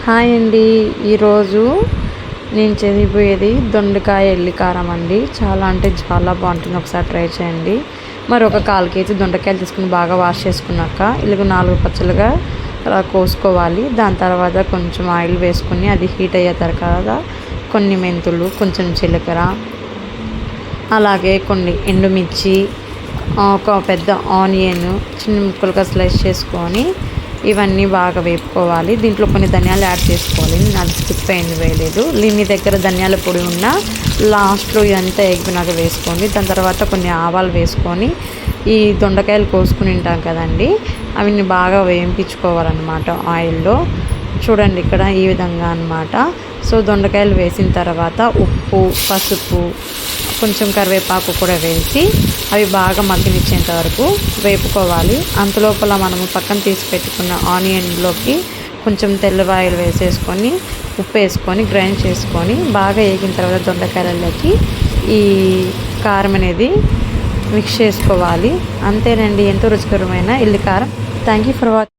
Hi అండి. ఈరోజు నేను చేయబోయేది దొండకాయ ఎల్లికారం అండి. చాలా అంటే చాలా బాగుంటుంది, ఒకసారి ట్రై చేయండి. మరి ఒక 1/4 కేజీ దొండకాయలు తీసుకుని బాగా వాష్ చేసుకున్నాక ఇలాగ 4 పచ్చలుగా అలా కోసుకోవాలి. దాని తర్వాత కొంచెం ఆయిల్ వేసుకొని అది హీట్ అయ్యే తర్వాత కొన్ని మెంతులు, కొంచెం జీలకర్ర, అలాగే కొన్ని ఎండుమిర్చి, ఒక పెద్ద ఆనియన్ చిన్న ముక్కలుగా స్లైస్ చేసుకొని ఇవన్నీ బాగా వేపుకోవాలి. దీంట్లో కొన్ని ధనియాలు యాడ్ చేసుకోవాలి. నేను అది స్కిప్ అయింది, వేయలేదు. మీ దగ్గర ధనియాల పొడి ఉన్న లాస్ట్లో ఇదంతా ఎగ్గినాక వేసుకోండి. దాని తర్వాత కొన్ని ఆవాలు వేసుకొని ఈ దొండకాయలు కోసుకుని ఉంటాం కదండి, అవి బాగా వేయించుకోవాలన్నమాట ఆయిల్లో. చూడండి ఇక్కడ ఈ విధంగా అన్నమాట. సో దొండకాయలు వేసిన తర్వాత ఉప్పు, పసుపు, కొంచెం కరివేపాకు కూడా వేసి అవి బాగా మగ్గనిచ్చేంత వరకు వేపుకోవాలి. అంతలోపల మనము పక్కన తీసి పెట్టుకున్న ఆనియన్లోకి కొంచెం తెల్లవాయలు వేసేసుకొని ఉప్పు వేసుకొని గ్రైండ్ చేసుకొని బాగా వేగిన తర్వాత దొండకాయలలోకి ఈ కారం అనేది మిక్స్ చేసుకోవాలి. అంతేనండి, ఎంతో రుచికరమైన ఎల్లికారం. Thank you for watching.